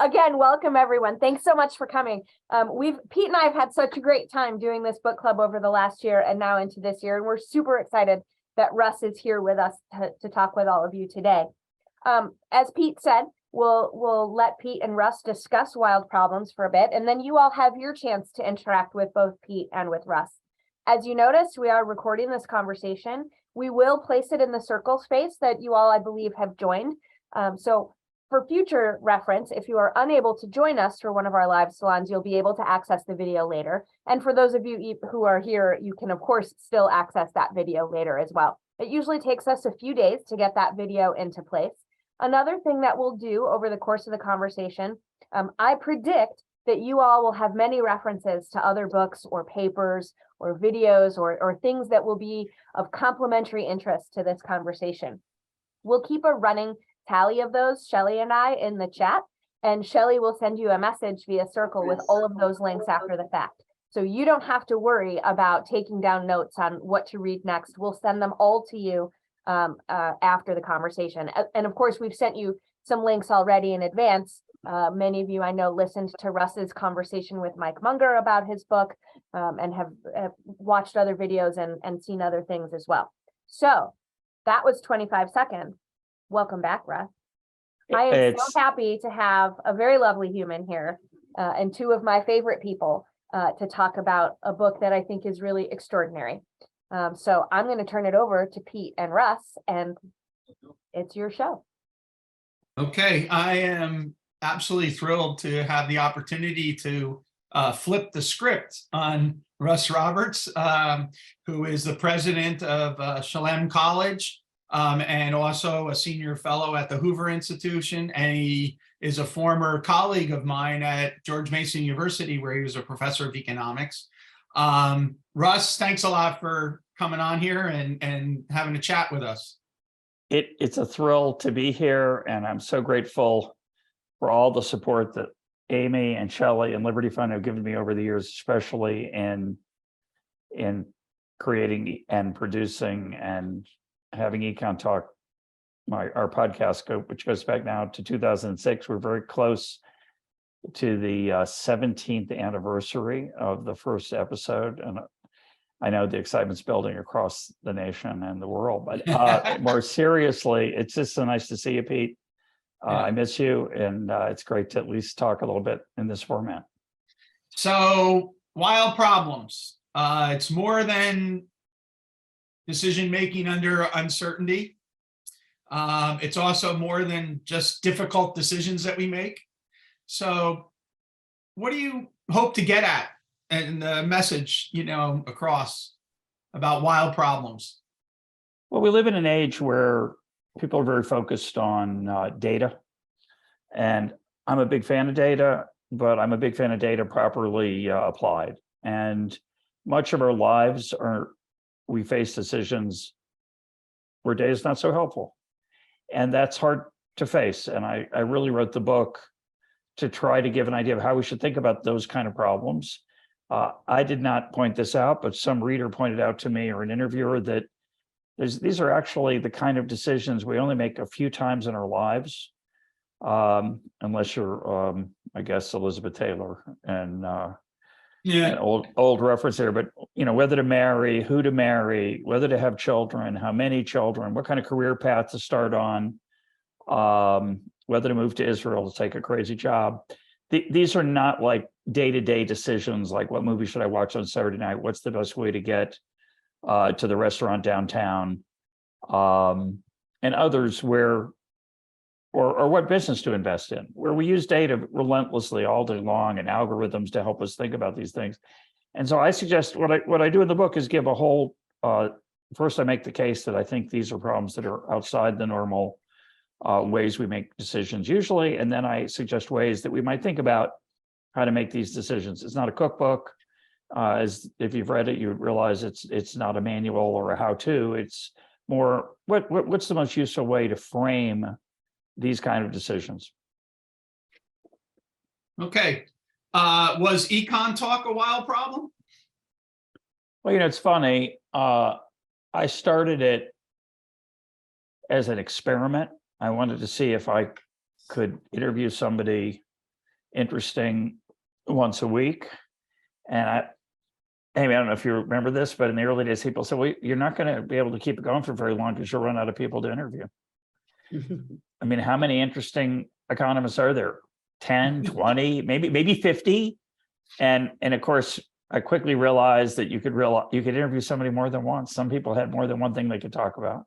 again, welcome everyone. Thanks so much for coming. Pete and I have had such a great time doing this book club over the last year and now into this year, and we're super excited that Russ is here with us to talk with all of you today. As Pete said, we'll let Pete and Russ discuss wild problems for a bit, and then you all have your chance to interact with both Pete and with Russ. As you noticed, we are recording this conversation. We will place it in the circle space that you all, I believe, have joined. So for future reference, if you are unable to join us for one of our live salons, you'll be able to access the video later. And for those of you who are here, you can, of course, still access that video later as well. It usually takes us a few days to get that video into place. Another thing that we'll do over the course of the conversation, I predict that you all will have many references to other books or papers or videos or things that will be of complementary interest to this conversation. We'll keep a running tally of those, Shelly and I, in the chat, and Shelly will send you a message via Circle with all of those links after the fact. So you don't have to worry about taking down notes on what to read next. We'll send them all to you after the conversation. And of course, we've sent you some links already in advance. Many of you I know listened to Russ's conversation with Mike Munger about his book and have watched other videos and seen other things as well. So that was 25 seconds. Welcome back, Russ. I am so happy to have a very lovely human here and two of my favorite people to talk about a book that I think is really extraordinary. So I'm going to turn it over to Pete and Russ, and it's your show. Okay, I am absolutely thrilled to have the opportunity to flip the script on Russ Roberts, who is the president of Salon College. And also a senior fellow at the Hoover Institution, and he is a former colleague of mine at George Mason University, where he was a professor of economics. Russ, thanks a lot for coming on here and having a chat with us. It's a thrill to be here, and I'm so grateful for all the support that Amy and Shelley and Liberty Fund have given me over the years, especially in creating and producing and having EconTalk, our podcast, which goes back now to 2006. We're very close to the 17th anniversary of the first episode. And I know the excitement's building across the nation and the world, but more seriously, it's just so nice to see you, Pete. I miss you, and it's great to at least talk a little bit in this format. So, wild problems. It's more than decision-making under uncertainty. It's also more than just difficult decisions that we make. So what do you hope to get at and the message, across about wild problems? Well, we live in an age where people are very focused on data. And I'm a big fan of data, but I'm a big fan of data properly applied. And much of our lives we face decisions where data is not so helpful. And that's hard to face. And I really wrote the book to try to give an idea of how we should think about those kind of problems. I did not point this out, but some reader pointed out to me, or an interviewer, that these are actually the kind of decisions we only make a few times in our lives, unless you're, I guess, Elizabeth Taylor and an old reference there, but whether to marry, who to marry, whether to have children, how many children, what kind of career path to start on, whether to move to Israel to take a crazy job. These are not like day-to-day decisions, like what movie should I watch on Saturday night? What's the best way to get to the restaurant downtown? And others where, or what business to invest in, where we use data relentlessly all day long and algorithms to help us think about these things. And so I suggest what I do in the book is give a whole, first I make the case that I think these are problems that are outside the normal ways we make decisions usually. And then I suggest ways that we might think about how to make these decisions. It's not a cookbook. As if you've read it, you realize it's not a manual or a how-to. It's more, what's the most useful way to frame these kind of decisions? Okay. Was EconTalk a wild problem? Well, it's funny. I started it as an experiment. I wanted to see if I could interview somebody interesting once a week. And Amy, I don't know if you remember this, but in the early days, people said, well, you're not going to be able to keep it going for very long because you'll run out of people to interview. I mean, how many interesting economists are there? 10, 20, maybe 50. And of course, I quickly realized that you could interview somebody more than once. Some people had more than one thing they could talk about.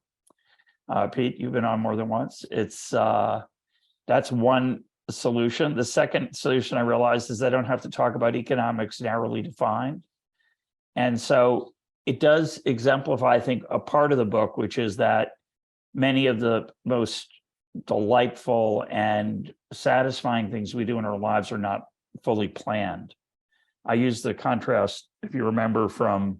Pete, you've been on more than once. That's one solution. The second solution I realized is I don't have to talk about economics narrowly defined. And so it does exemplify, I think, a part of the book, which is that many of the most delightful and satisfying things we do in our lives are not fully planned. I use the contrast, if you remember, from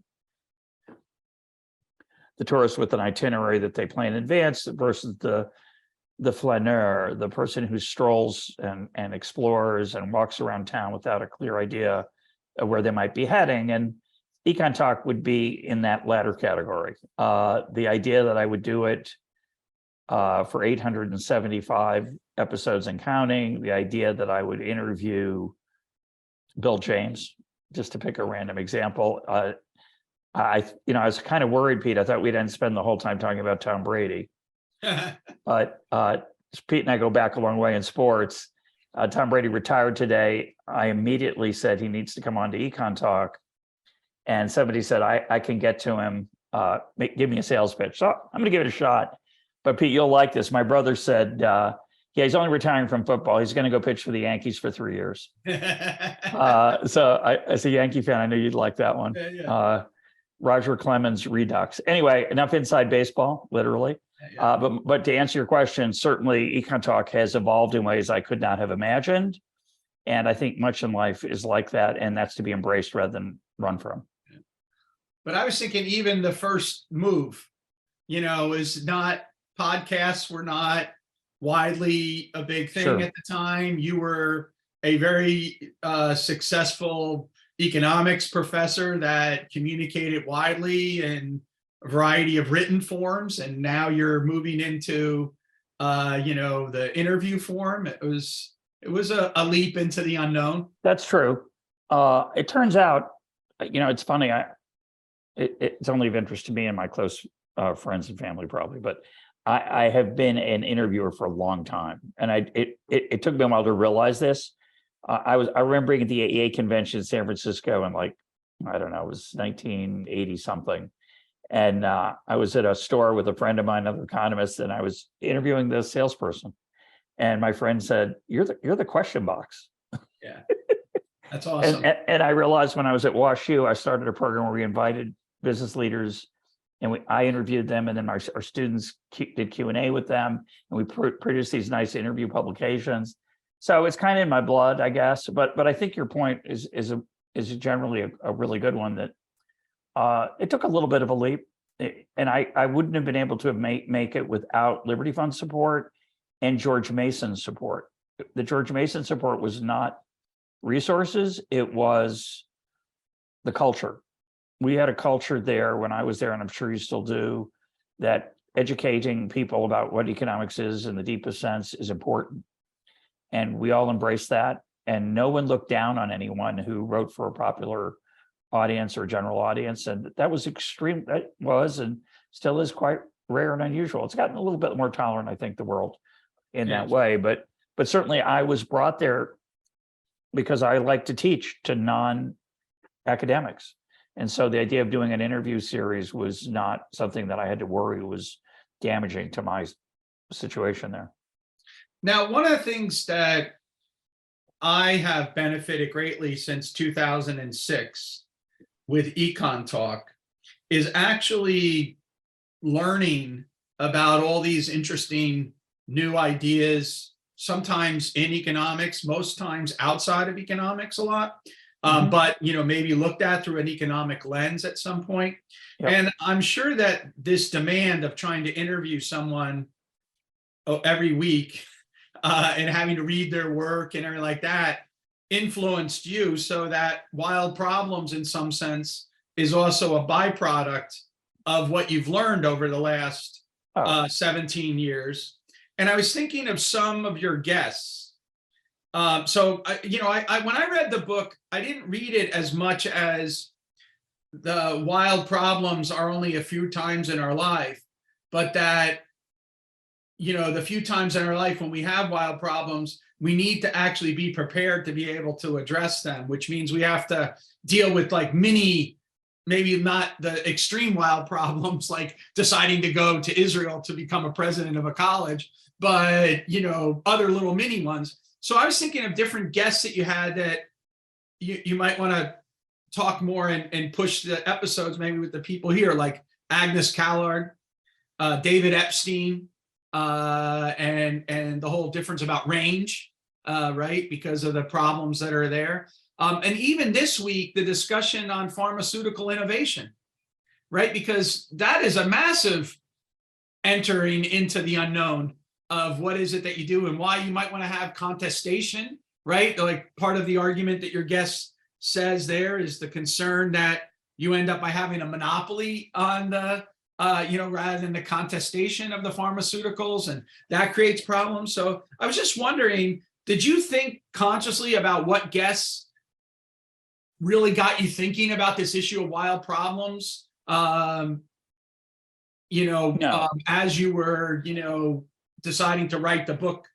the tourist with an itinerary that they plan in advance versus the flaneur, the person who strolls and explores and walks around town without a clear idea of where they might be heading. And EconTalk would be in that latter category. The idea that I would do it for 875 episodes and counting, the idea that I would interview Bill James, just to pick a random example. I was kind of worried, Pete. I thought we'd end spend the whole time talking about Tom Brady. But Pete and I go back a long way in sports. Tom Brady retired today. I immediately said he needs to come on to EconTalk. And somebody said, I can get to him. Give me a sales pitch. So I'm going to give it a shot. But Pete, you'll like this. My brother said, yeah, he's only retiring from football. He's going to go pitch for the Yankees for 3 years. So as a Yankee fan, I knew you'd like that one. Yeah. Roger Clemens Redux. Anyway, enough inside baseball, literally. Yeah. But to answer your question, certainly EconTalk has evolved in ways I could not have imagined. And I think much in life is like that. And that's to be embraced rather than run from. But I was thinking even the first move, is not, podcasts were not widely a big thing Sure. at the time. You were a very successful economics professor that communicated widely in a variety of written forms, and now you're moving into the interview form. It was a leap into the unknown. That's true. It turns out, it's funny. It's only of interest to me and my close friends and family probably, but I have been an interviewer for a long time, and it took me a while to realize this. I remember being at the AEA convention in San Francisco, and it was 1980 something, and I was at a store with a friend of mine, another economist, and I was interviewing the salesperson, and my friend said, "You're the question box." Yeah, that's awesome. And I realized when I was at WashU, I started a program where we invited business leaders. And I interviewed them, and then our students did Q&A with them, and we produced these nice interview publications. So it's kind of in my blood, I guess. But I think your point is generally a really good one, that it took a little bit of a leap, and I wouldn't have been able to have make it without Liberty Fund support and George Mason's support. The George Mason support was not resources; it was the culture. We had a culture there when I was there, and I'm sure you still do, that educating people about what economics is in the deepest sense is important. And we all embraced that. And no one looked down on anyone who wrote for a popular audience or general audience. And that was extreme. That was and still is quite rare and unusual. It's gotten a little bit more tolerant, I think, the world in that way. But certainly I was brought there because I like to teach to non-academics. And so the idea of doing an interview series was not something that I had to worry was damaging to my situation there. Now, one of the things that I have benefited greatly since 2006 with EconTalk is actually learning about all these interesting new ideas, sometimes in economics, most times outside of economics a lot. But maybe looked at through an economic lens at some point. Yep. And I'm sure that this demand of trying to interview someone every week and having to read their work and everything like that influenced you, so that Wild Problems in some sense is also a byproduct of what you've learned over the last 17 years. And I was thinking of some of your guests When I read the book, I didn't read it as much as the wild problems are only a few times in our life, but that, the few times in our life when we have wild problems, we need to actually be prepared to be able to address them, which means we have to deal with like mini, maybe not the extreme wild problems, like deciding to go to Israel to become a president of a college, but, other little mini ones. So I was thinking of different guests that you had that you might want to talk more and push the episodes maybe with the people here, like Agnes Callard, David Epstein, and the whole difference about range, right? Because of the problems that are there. And even this week, the discussion on pharmaceutical innovation, right? Because that is a massive entering into the unknown of what is it that you do and why you might want to have contestation, right? Like part of the argument that your guest says there is the concern that you end up by having a monopoly on the, rather than the contestation of the pharmaceuticals, and that creates problems. So I was just wondering, did you think consciously about what guests really got you thinking about this issue of wild problems? No. As you were, deciding to write the book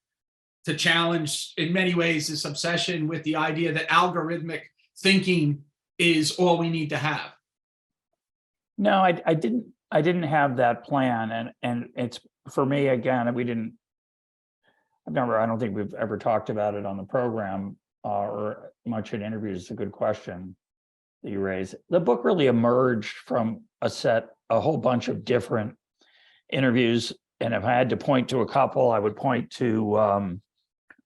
to challenge in many ways this obsession with the idea that algorithmic thinking is all we need to have. No, I didn't have that plan. And it's, for me, again, I don't think we've ever talked about it on the program or much in interviews. It's a good question that you raise. The book really emerged from a whole bunch of different interviews. And if I had to point to a couple, I would point to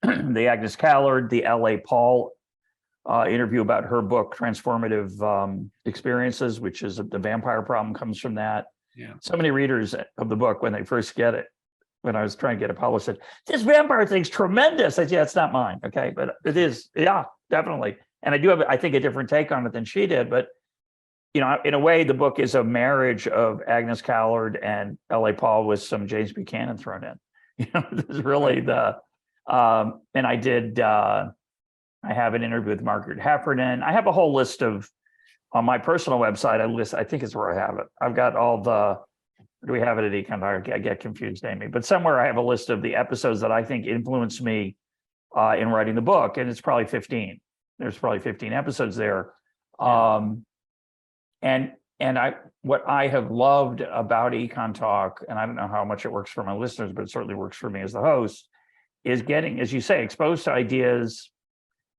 the Agnes Callard, the L.A. Paul interview about her book, Transformative Experiences, which is the vampire problem comes from that. Yeah. So many readers of the book, when they first get it, when I was trying to get it published, said, "This vampire thing's tremendous." I said, "Yeah, it's not mine." Okay, but it is. Yeah, definitely. And I do have, I think, a different take on it than she did. But, in a way, the book is a marriage of Agnes Callard and L.A. Paul with some James Buchanan thrown in. This is really the, and I have an interview with Margaret Heffernan. I have a whole list of, on my personal website, I think it's where I have it. I've got all the, do we have it at EconTalk? I get confused, Amy. But somewhere I have a list of the episodes that I think influenced me in writing the book, and it's probably 15. There's probably 15 episodes there. What I have loved about EconTalk, and I don't know how much it works for my listeners, but it certainly works for me as the host, is getting, as you say, exposed to ideas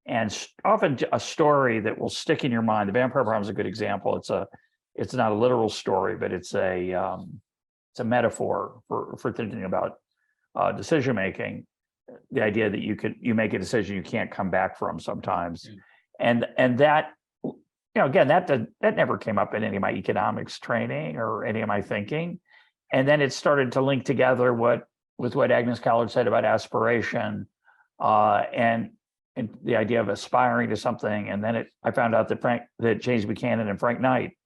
and often a story that will stick in your mind. The vampire problem is a good example. It's not a literal story, but it's a metaphor for thinking about decision making. The idea that you make a decision you can't come back from sometimes, and that, again, that never came up in any of my economics training or any of my thinking, and then it started to link together with what Agnes Callard said about aspiration, and the idea of aspiring to something. And then I found out that James Buchanan and Frank Knight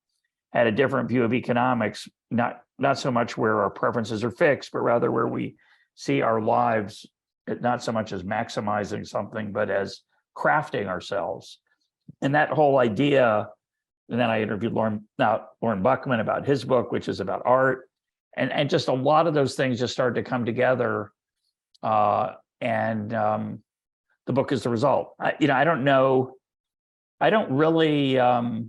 had a different view of economics, not so much where our preferences are fixed, but rather where we see our lives not so much as maximizing something, but as crafting ourselves. And that whole idea, and then I interviewed Lauren Buckman about his book, which is about art. And just a lot of those things just started to come together. And the book is the result. I don't really have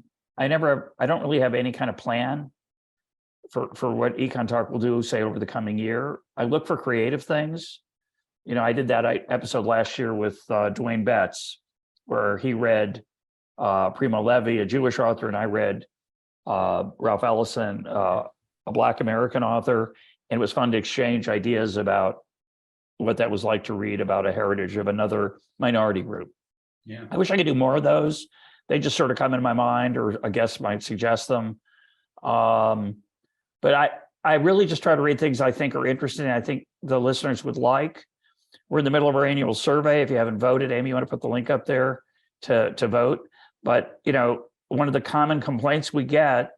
any kind of plan for what EconTalk will do, say, over the coming year. I look for creative things. I did that episode last year with Dwayne Betts, where he read Primo Levi, a Jewish author, and I read Ralph Ellison, a Black American author. And it was fun to exchange ideas about what that was like to read about a heritage of another minority group. Yeah. I wish I could do more of those. They just sort of come into my mind, or a guest might suggest them. But I really just try to read things I think are interesting and I think the listeners would like. We're in the middle of our annual survey. If you haven't voted, Amy, you want to put the link up there to vote. But, one of the common complaints we get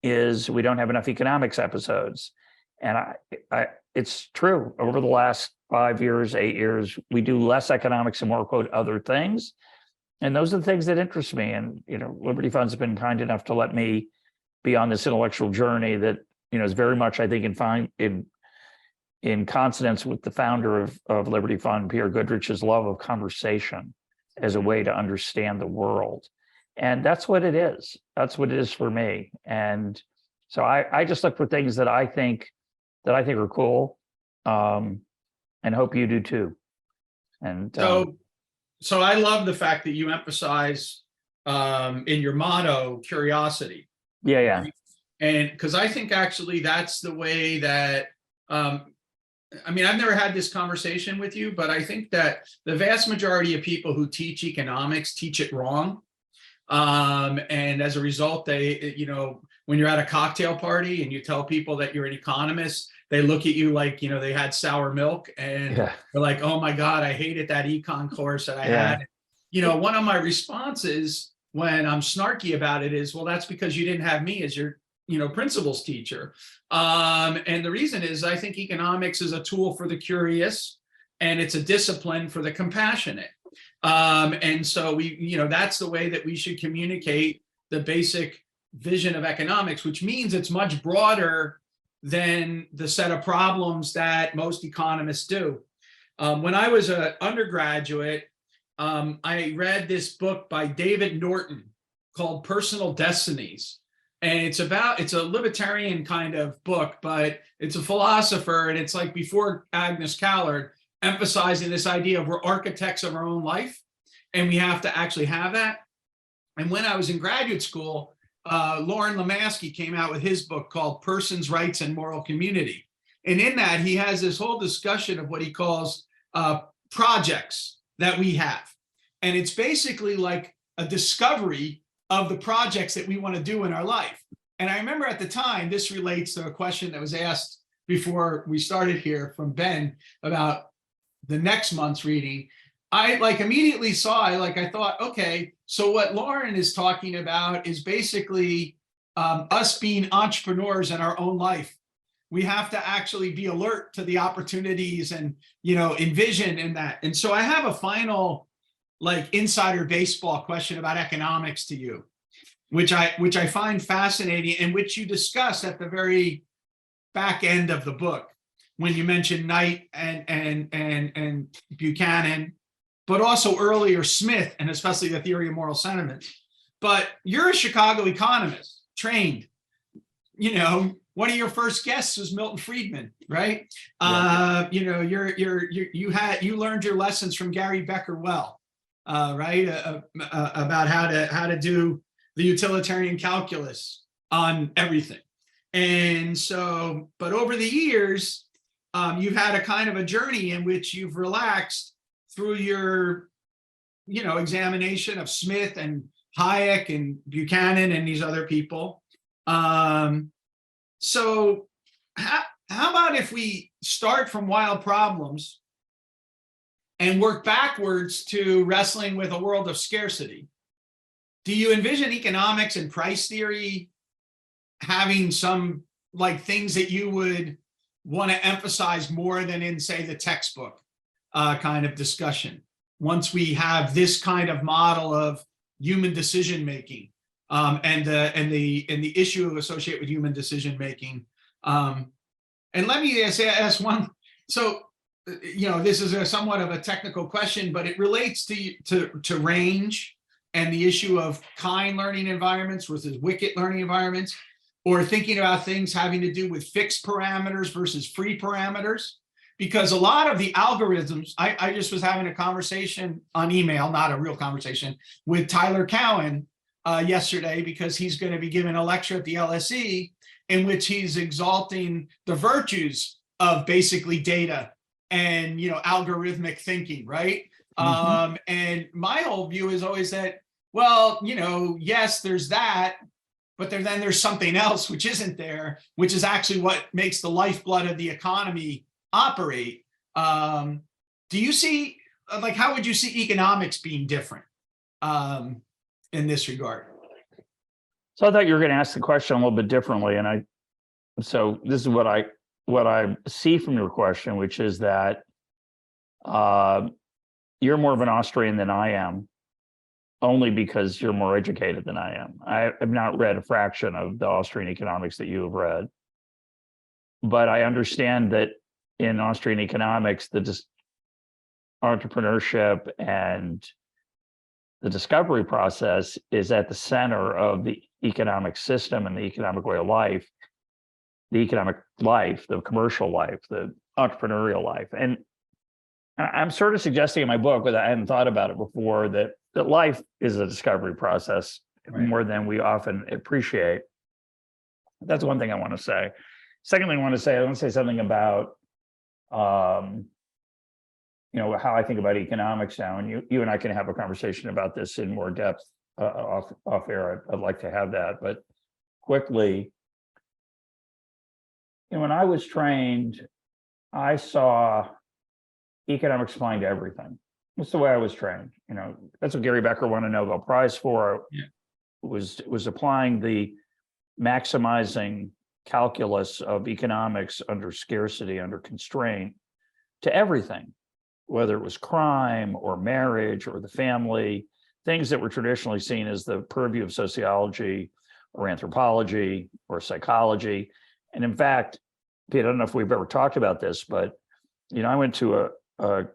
is we don't have enough economics episodes. And it's true. Over the last 5 years, 8 years, we do less economics and more, quote, other things. And those are the things that interest me. And, Liberty Fund's been kind enough to let me be on this intellectual journey that, is very much, I think, in consonance with the founder of Liberty Fund, Pierre Goodrich's love of conversation as a way to understand the world. And that's what it is. That's what it is for me. And so I just look for things that I think are cool, and hope you do too. And so I love the fact that you emphasize in your motto curiosity. Yeah. And because I think actually that's the way that I've never had this conversation with you, but I think that the vast majority of people who teach economics teach it wrong. And as a result, they, when you're at a cocktail party and you tell people that you're an economist, they look at you like, they had sour milk and they're like, oh my God, I hated that econ course that I had. One of my responses when I'm snarky about it is, well, that's because you didn't have me as your, principles teacher. And the reason is I think economics is a tool for the curious and it's a discipline for the compassionate. And so that's the way that we should communicate the basic vision of economics, which means it's much broader than the set of problems that most economists do. When I was an undergraduate, I read this book by David Norton called Personal Destinies. And it's a libertarian kind of book, but it's a philosopher. And it's like before Agnes Callard, emphasizing this idea of we're architects of our own life and we have to actually have that. And when I was in graduate school, Lauren Lemansky came out with his book called Persons, Rights, and Moral Community. And in that, he has this whole discussion of what he calls projects that we have. And it's basically like a discovery of the projects that we want to do in our life. And I remember at the time, this relates to a question that was asked before we started here from Ben about the next month's reading. I immediately saw, I thought, okay, so what Lauren is talking about is basically us being entrepreneurs in our own life. We have to actually be alert to the opportunities and, envision in that. And so I have a final insider baseball question about economics to you, which I find fascinating and which you discuss at the very back end of the book when you mention Knight and Buchanan, but also earlier Smith, and especially the theory of moral sentiments. But you're a Chicago economist, trained. One of your first guests was Milton Friedman, right? Yeah. You learned your lessons from Gary Becker-Well, right? About how to do the utilitarian calculus on everything. And so, but over the years, you've had a kind of a journey in which you've relaxed through your, examination of Smith and Hayek and Buchanan and these other people. So how about if we start from wild problems and work backwards to wrestling with a world of scarcity? Do you envision economics and price theory having some things that you would want to emphasize more than in, say, the textbook kind of discussion? Once we have this kind of model of human decision making and the issue associated with human decision making, and let me ask one. So, this is somewhat of a technical question, but it relates to range and the issue of kind learning environments versus wicked learning environments, or thinking about things having to do with fixed parameters versus free parameters. Because a lot of the algorithms, I just was having a conversation on email, not a real conversation, with Tyler Cowen yesterday, because he's going to be giving a lecture at the LSE in which he's exalting the virtues of basically data and, algorithmic thinking, right? Mm-hmm. And my whole view is always that, well, yes, there's that, but then there's something else which isn't there, which is actually what makes the lifeblood of the economy operate. Do you see, how would you see economics being different in this regard? So I thought you were going to ask the question a little bit differently, and so this is what I see from your question, which is that You're more of an Austrian than I am, only because you're more educated than I am. I have not read a fraction of the Austrian economics that you have read, but I understand that in Austrian economics, the entrepreneurship and the discovery process is at the center of the economic system and the economic way of life, the economic life, the commercial life, the entrepreneurial life. And I'm sort of suggesting in my book, but I hadn't thought about it before, that life is a discovery process more than we often appreciate. That's one thing I want to say. Secondly, I want to say something about how I think about economics now, and you and I can have a conversation about this in more depth off air. I'd like to have that, but quickly, when I was trained, I saw economics applying to everything. That's the way I was trained. That's what Gary Becker won a Nobel Prize for. Yeah. Was applying the maximizing calculus of economics under scarcity, under constraint, to everything, whether it was crime or marriage or the family, things that were traditionally seen as the purview of sociology or anthropology or psychology. And in fact, Pete, I don't know if we've ever talked about this, but I went to a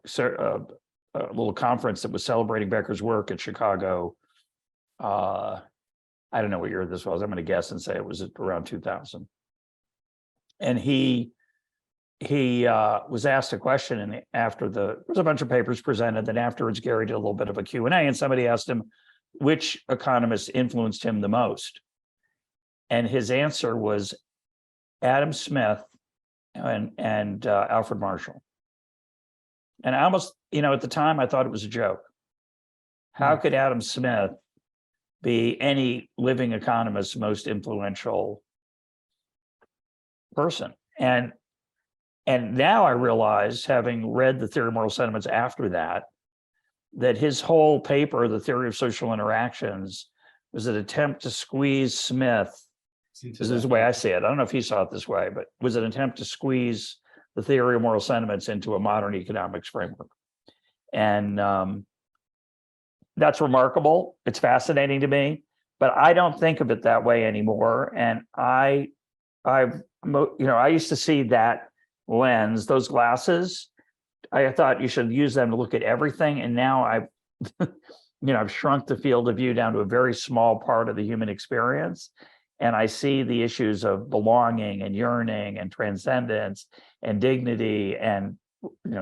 little conference that was celebrating Becker's work in Chicago. I don't know what year this was. I'm going to guess and say it was around 2000. And he was asked a question, and there was a bunch of papers presented. Then afterwards, Gary did a little bit of a Q&A, and somebody asked him which economist influenced him the most. And his answer was Adam Smith and Alfred Marshall. And I almost, at the time, I thought it was a joke. How could Adam Smith be any living economist's most influential person? And now I realize, having read the Theory of Moral Sentiments after that his whole paper, The Theory of Social Interactions, was an attempt to squeeze Smith. This is the way I see it. I don't know if he saw it this way, but was an attempt to squeeze the Theory of Moral Sentiments into a modern economics framework. And that's remarkable. It's fascinating to me, but I don't think of it that way anymore. And I used to see that lens, those glasses. I thought you should use them to look at everything. And now I've shrunk the field of view down to a very small part of the human experience. And I see the issues of belonging and yearning and transcendence and dignity and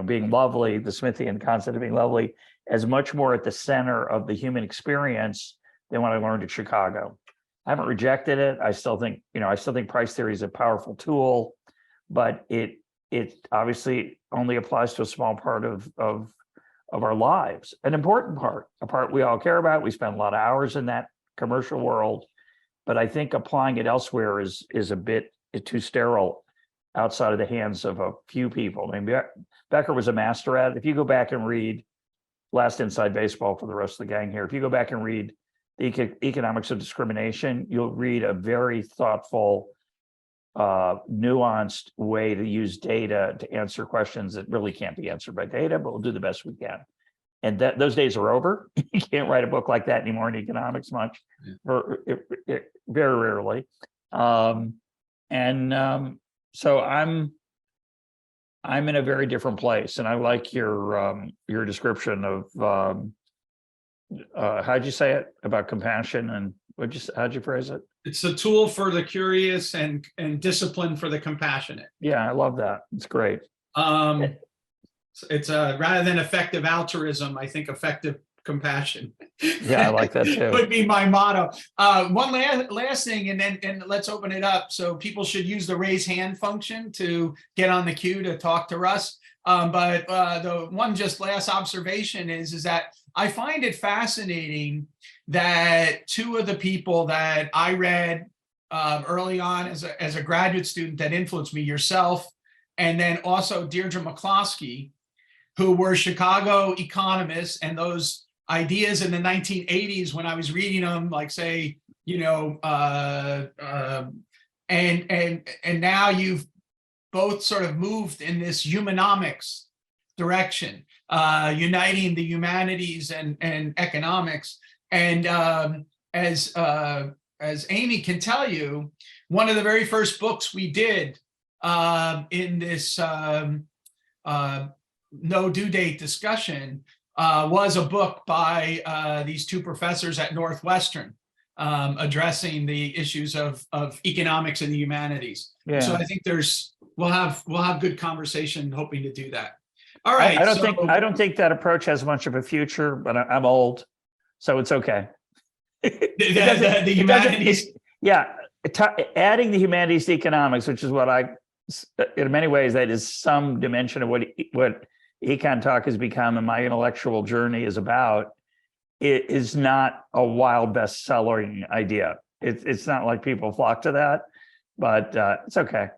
being lovely, the Smithian concept of being lovely, as much more at the center of the human experience than when I learned at Chicago. I haven't rejected it. I still think price theory is a powerful tool, but it obviously only applies to a small part of our lives, an important part, a part we all care about. We spend a lot of hours in that commercial world, but I think applying it elsewhere is a bit too sterile outside of the hands of a few people. I mean, Becker was a master at it. If you go back and read Last Inside Baseball for the rest of the gang here, if you go back and read the Economics of Discrimination, you'll read a very thoughtful, nuanced way to use data to answer questions that really can't be answered by data, but we'll do the best we can. And those days are over. You can't write a book like that anymore in economics much, very rarely. So I'm in a very different place, and I like your description of how'd you say it about compassion, and how'd you phrase it? It's a tool for the curious and discipline for the compassionate. Yeah, I love that. It's great. It's rather than effective altruism, I think effective compassion. Yeah, I like that too. Would be my motto. One last thing, and let's open it up. So people should use the raise hand function to get on the queue to talk to Russ. But the one just last observation is that I find it fascinating that two of the people that I read early on as a graduate student that influenced me, yourself, and then also Deirdre McCloskey, who were Chicago economists, and those ideas in the 1980s when I was reading them, like say, and now you've both sort of moved in this humanomics direction. uniting the humanities and economics. And as Amy can tell you, one of the very first books we did in this no due date discussion was a book by these two professors at Northwestern addressing the issues of economics and the humanities. Yeah. So I think we'll have good conversation hoping to do that. All right. I don't think that approach has much of a future, but I'm old, so it's okay. The humanities. Adding the humanities to economics, which is what in many ways, that is some dimension of what EconTalk has become and my intellectual journey is about. It is not a wild best-selling idea. It's not like people flock to that, but it's okay.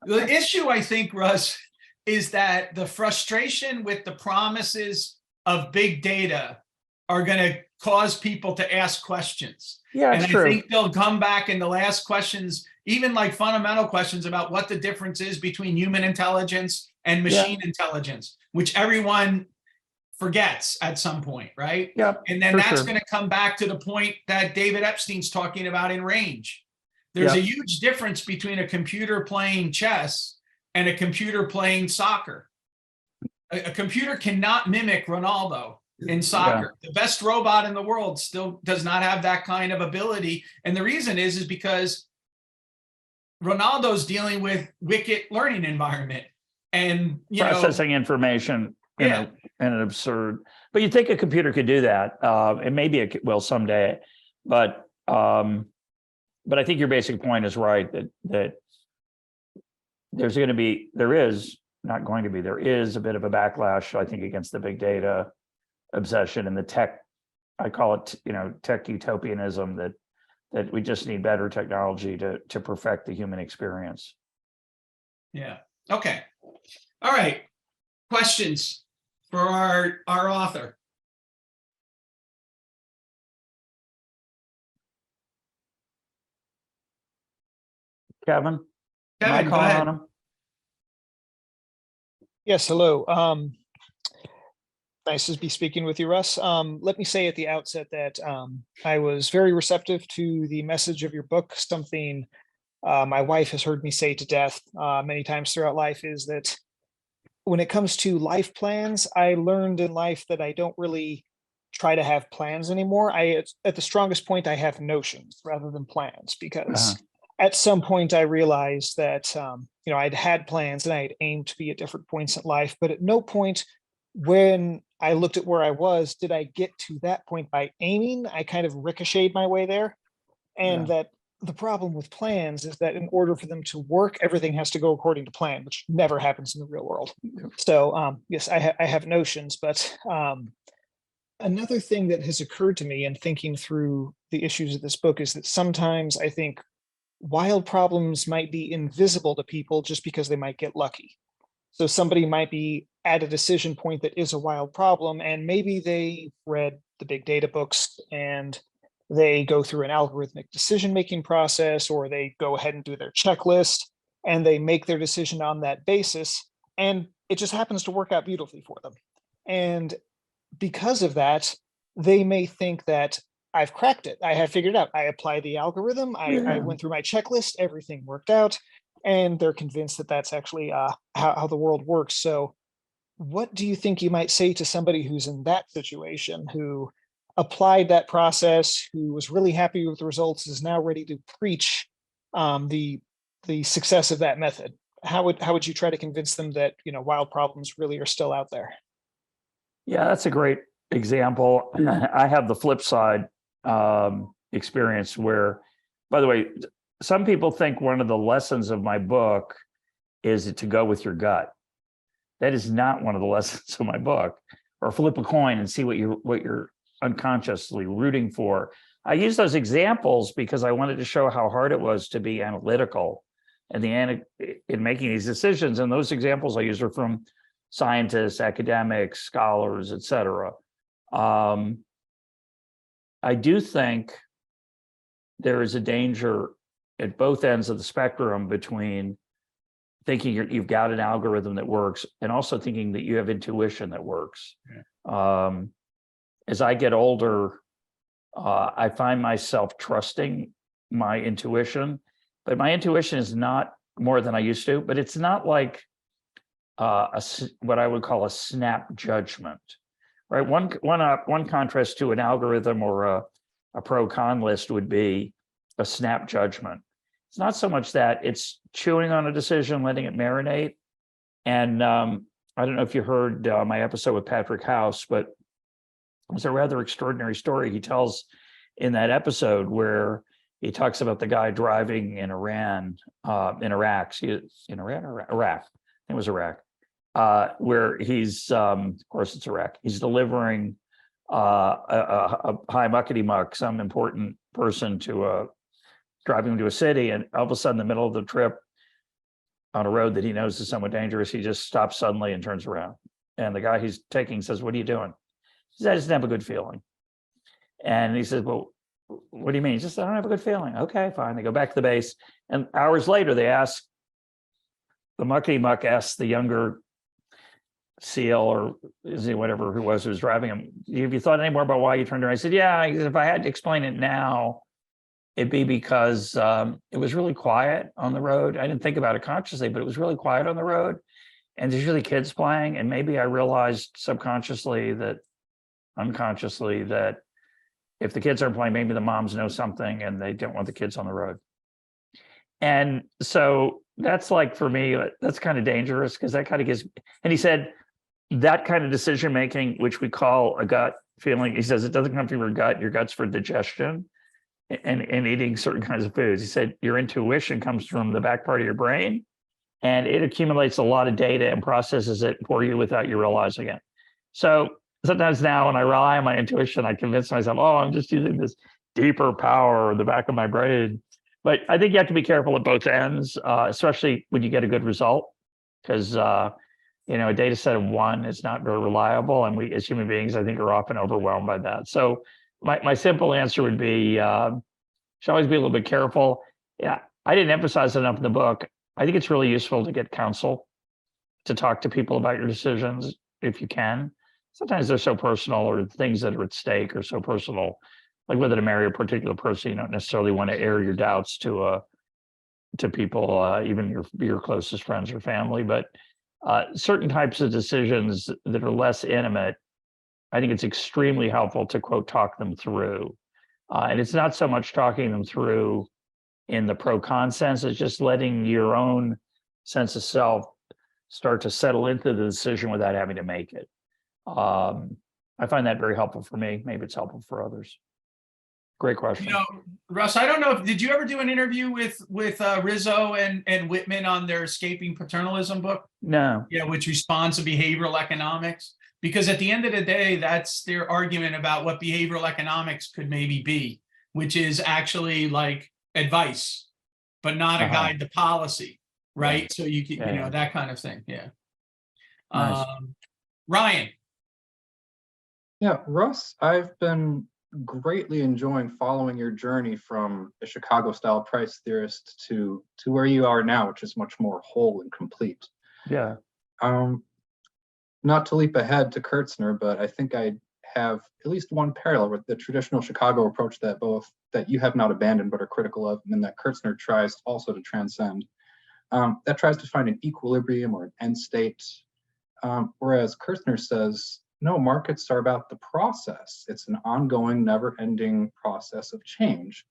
The issue, I think, Russ, is that the frustration with the promises of big data are going to cause people to ask questions. Yeah, it's true. I think they'll come back and they'll ask questions, even like fundamental questions about what the difference is between human intelligence and machine intelligence, which everyone forgets at some point, right? Yeah. And then that's going to come back to the point that David Epstein's talking about in range. There's a huge difference between a computer playing chess and a computer playing soccer. A computer cannot mimic Ronaldo in soccer. The best robot in the world still does not have that kind of ability. And the reason is because Ronaldo's dealing with wicked learning environment and processing information in an absurd, but you'd think a computer could do that, and maybe it will someday, but I think your basic point is right, that there is a bit of a backlash, I think, against the big data obsession and the tech, I call it, tech utopianism, that we just need better technology to perfect the human experience. Yeah. Okay. All right. Questions for our author? Kevin, go ahead. On him? Yes, hello. Nice to be speaking with you, Russ. Let me say at the outset that I was very receptive to the message of your book. Something my wife has heard me say to death many times throughout life is that when it comes to life plans, I learned in life that I don't really try to have plans anymore. At the strongest point, I have notions rather than plans, because at some point I realized that I'd had plans and I had aimed to be at different points in life, but at no point when I looked at where I was did I get to that point by aiming. I kind of ricocheted my way there, and that the problem with plans is that in order for them to work, everything has to go according to plan, which never happens in the real world. So yes, I have notions, but another thing that has occurred to me in thinking through the issues of this book is that sometimes I think wild problems might be invisible to people just because they might get lucky. So somebody might be at a decision point that is a wild problem, and maybe they read the big data books and they go through an algorithmic decision-making process, or they go ahead and do their checklist and they make their decision on that basis, and it just happens to work out beautifully for them. And because of that, they may think that I've cracked it. I have figured it out. I applied the algorithm. I went through my checklist. Everything worked out. And they're convinced that that's actually how the world works. So what do you think you might say to somebody who's in that situation, who applied that process, who was really happy with the results, is now ready to preach the success of that method? How would you try to convince them that wild problems really are still out there? Yeah, that's a great example. I have the flip side experience where, by the way, some people think one of the lessons of my book is to go with your gut. That is not one of the lessons of my book. Or flip a coin and see what you're unconsciously rooting for. I use those examples because I wanted to show how hard it was to be analytical in making these decisions. And those examples I use are from scientists, academics, scholars, etc. I do think there is a danger at both ends of the spectrum between thinking you've got an algorithm that works, and also thinking that you have intuition that works. As I get older, I find myself trusting my intuition, but my intuition is not more than I used to, but it's not like what I would call a snap judgment, right? One contrast to an algorithm or a pro-con list would be a snap judgment. It's not so much that, it's chewing on a decision, letting it marinate. And I don't know if you heard my episode with Patrick House, but it was a rather extraordinary story he tells in that episode, where he talks about the guy driving in Iraq, I think it was Iraq, where he's, of course it's Iraq, he's delivering a high muckety muck, some important person driving him to a city, and all of a sudden, in the middle of the trip on a road that he knows is somewhat dangerous, he just stops suddenly and turns around. And the guy he's taking says, "What are you doing?" He says, "I just have a good feeling." And he says, "Well, what do you mean?" He says, "I don't have a good feeling." Okay, fine. They go back to the base. And hours later, they ask, the muckety muck asks the younger SEAL, or is he whatever who was driving him, "Have you thought any more about why you turned around?" I said, "Yeah, if I had to explain it now, it'd be because it was really quiet on the road. I didn't think about it consciously, but it was really quiet on the road. And there's usually kids playing. And maybe I realized unconsciously, that if the kids aren't playing, maybe the moms know something and they don't want the kids on the road." And so that's like, for me, that's kind of dangerous, because that kind of gives, and he said, that kind of decision making, which we call a gut feeling, he says, it doesn't come from your gut's for digestion and eating certain kinds of foods. He said, your intuition comes from the back part of your brain, and it accumulates a lot of data and processes it for you without you realizing it. So sometimes now when I rely on my intuition, I convince myself, oh, I'm just using this deeper power in the back of my brain. But I think you have to be careful at both ends, especially when you get a good result, because a data set of one is not very reliable. And we, as human beings, I think, are often overwhelmed by that. So my simple answer would be, should always be a little bit careful. Yeah, I didn't emphasize enough in the book. I think it's really useful to get counsel, to talk to people about your decisions if you can. Sometimes they're so personal, or things that are at stake are so personal, like whether to marry a particular person, you don't necessarily want to air your doubts to people, even your closest friends or family. But certain types of decisions that are less intimate, I think it's extremely helpful to, quote, talk them through. And it's not so much talking them through in the pro-con sense, it's just letting your own sense of self start to settle into the decision without having to make it. I find that very helpful for me. Maybe it's helpful for others. Great question. Russ, I don't know, did you ever do an interview with Rizzo and Whitman on their Escaping Paternalism book? No. Yeah, which responds to behavioral economics? Because at the end of the day, that's their argument about what behavioral economics could maybe be, which is actually like advice, but not a guide to policy, right? Yeah. So you can, that kind of thing. Yeah. Nice. Ryan. Yeah, Russ, I've been greatly enjoying following your journey from a Chicago-style price theorist to where you are now, which is much more whole and complete. Yeah. Not to leap ahead to Kurtzner, but I think I have at least one parallel with the traditional Chicago approach that you have not abandoned but are critical of, and that Kurtzner tries also to transcend. That tries to find an equilibrium or an end state, whereas Kurtzner says, no, markets are about the process. It's an ongoing, never-ending process of change.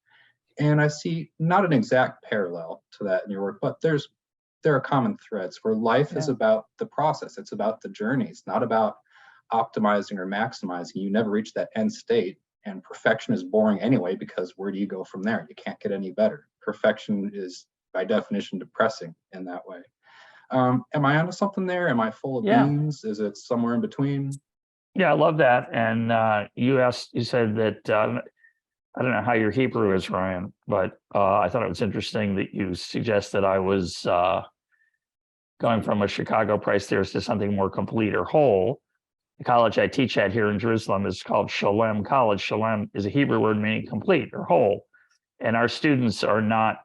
And I see not an exact parallel to that in your work, but there are common threads where life is about the process. It's about the journey. It's not about optimizing or maximizing. You never reach that end state, and perfection is boring anyway, because where do you go from there? You can't get any better. Perfection is by definition depressing in that way. Am I onto something there? Am I full of beans? Is it somewhere in between? Yeah, I love that. And you said that, I don't know how your Hebrew is, Ryan, but I thought it was interesting that you suggested I was going from a Chicago price theorist to something more complete or whole. The college I teach at here in Jerusalem is called Shalem College. Shalem is a Hebrew word meaning complete or whole. And our students are not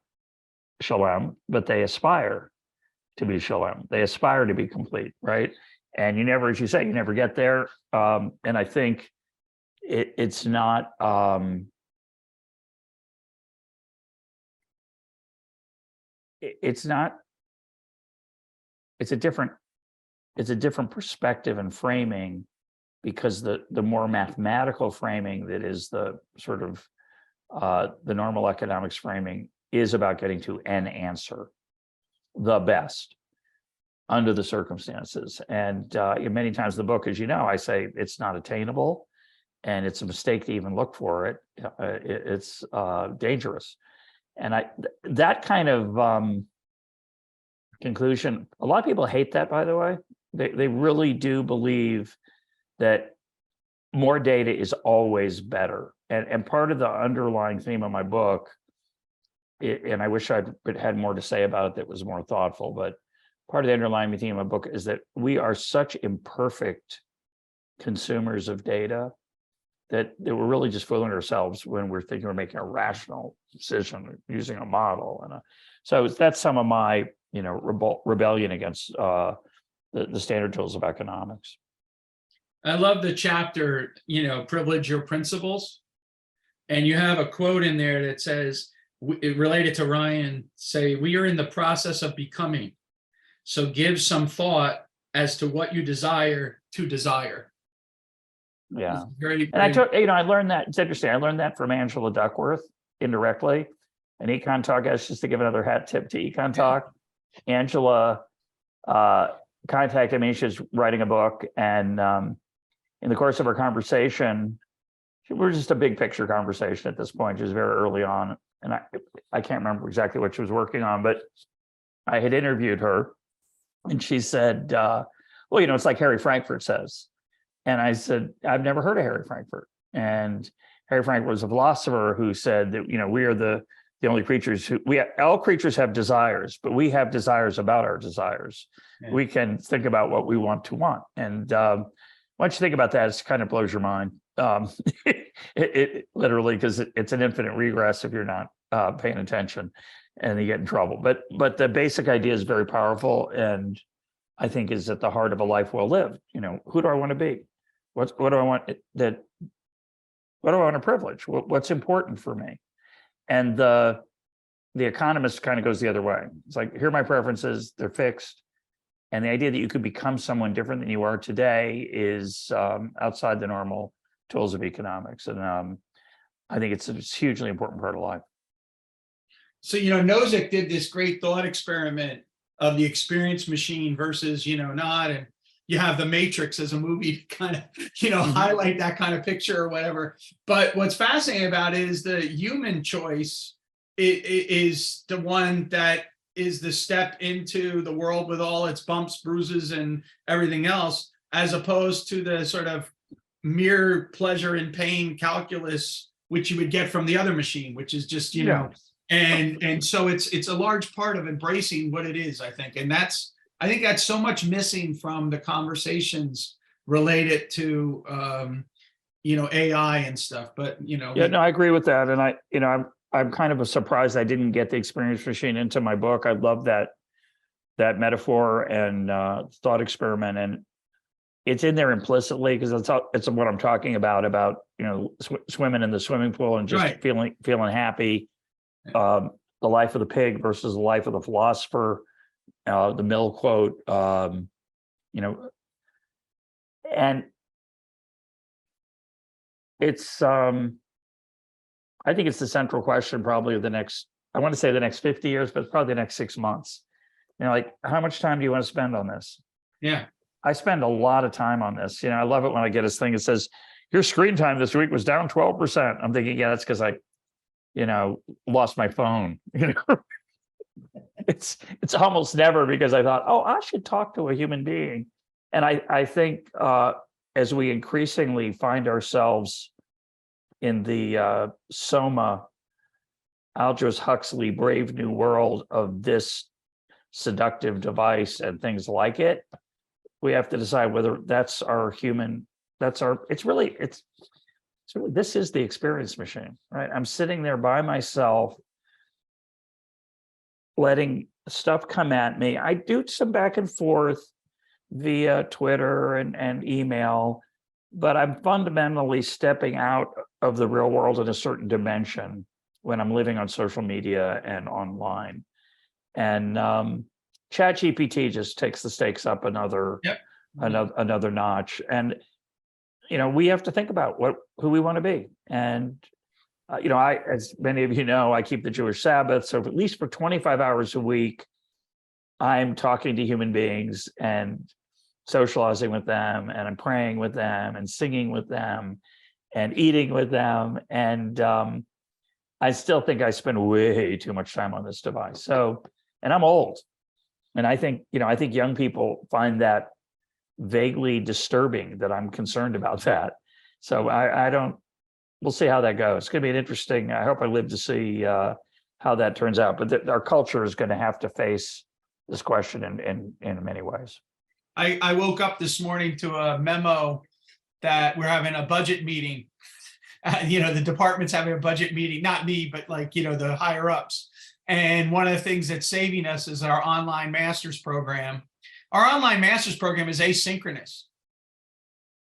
Shalem, but they aspire to be shalom. They aspire to be complete, right? And you never, as you say, you never get there. And I think it's not. It's not. It's a different perspective and framing, because the more mathematical framing that is the sort of the normal economics framing is about getting to an answer, the best under the circumstances. And many times in the book, as you know, I say it's not attainable, and it's a mistake to even look for it. It's dangerous. And that kind of conclusion, a lot of people hate that, by the way. They really do believe that more data is always better. And part of the underlying theme of my book, and I wish I'd had more to say about it that was more thoughtful, but part of the underlying theme of my book is that we are such imperfect consumers of data that we're really just fooling ourselves when we're thinking we're making a rational decision using a model. And so that's some of my rebellion against the standard tools of economics. I love the chapter, privilege your principles. And you have a quote in there that says, related to Ryan, say, we are in the process of becoming. So give some thought as to what you desire to desire. Yeah. Very, and I took, I learned that, it's interesting. I learned that from Angela Duckworth indirectly. And EconTalk, just to give another hat tip to EconTalk, Angela contacted me. She's writing a book, and in the course of our conversation, we were just a big picture conversation at this point. It was very early on, and I can't remember exactly what she was working on, but I had interviewed her, and she said, well, it's like Harry Frankfurt says. And I said, I've never heard of Harry Frankfurt. And Harry Frankfurt was a philosopher who said that, we are the only creatures all creatures have desires, but we have desires about our desires. Yeah. We can think about what we want to want. And once you think about that, it kind of blows your mind. It literally, because it's an infinite regress if you're not paying attention, and you get in trouble. But the basic idea is very powerful, and I think is at the heart of a life well lived. Who do I want to be? What do I want to privilege? What's important for me? And the economist kind of goes the other way. It's like, here are my preferences, they're fixed. And the idea that you could become someone different than you are today is outside the normal tools of economics. And I think it's a hugely important part of life. So, Nozick did this great thought experiment of the experience machine versus, not. And you have the Matrix as a movie to kind of, highlight that kind of picture or whatever. But what's fascinating about it is the human choice is the one that is the step into the world with all its bumps, bruises, and everything else, as opposed to the sort of mere pleasure and pain calculus, which you would get from the other machine, which is just, and so it's a large part of embracing what it is, I think. And I think that's so much missing from the conversations related to, AI and stuff, but, Yeah, no, I agree with that. And I'm kind of surprised I didn't get the experience machine into my book. I love that metaphor and thought experiment, and it's in there implicitly because it's what I'm talking about swimming in the swimming pool and just right. feeling happy. The life of the pig versus the life of the philosopher. The Mill quote, and it's I think it's the central question probably of the next, I want to say the next 50 years, but it's probably the next 6 months. Like, how much time do you want to spend on this? Yeah. I spend a lot of time on this. I love it when I get this thing that says, your screen time this week was down 12%. I'm thinking, yeah, that's because I, lost my phone. It's almost never because I thought, oh, I should talk to a human being. And I think as we increasingly find ourselves in the Soma, Aldous Huxley, Brave New World of this seductive device and things like it, we have to decide whether that's our human, it's really, this is the experience machine, right? I'm sitting there by myself letting stuff come at me. I do some back and forth via Twitter and email, but I'm fundamentally stepping out of the real world in a certain dimension when I'm living on social media and online. And ChatGPT just takes the stakes up another notch. And we have to think about who we want to be. And I, as many of you know, I keep the Jewish Sabbath, so at least for 25 hours a week, I'm talking to human beings and socializing with them, and I'm praying with them and singing with them and eating with them. And I still think I spend way too much time on this device. So, and I'm old. And I think young people find that vaguely disturbing, that I'm concerned about that. So we'll see how that goes. It's going to be an interesting, I hope I live to see how that turns out. But our culture is going to have to face this question in many ways. I woke up this morning to a memo that we're having a budget meeting. The department's having a budget meeting, not me, but the higher ups. And one of the things that's saving us is our online master's program. Our online master's program is asynchronous.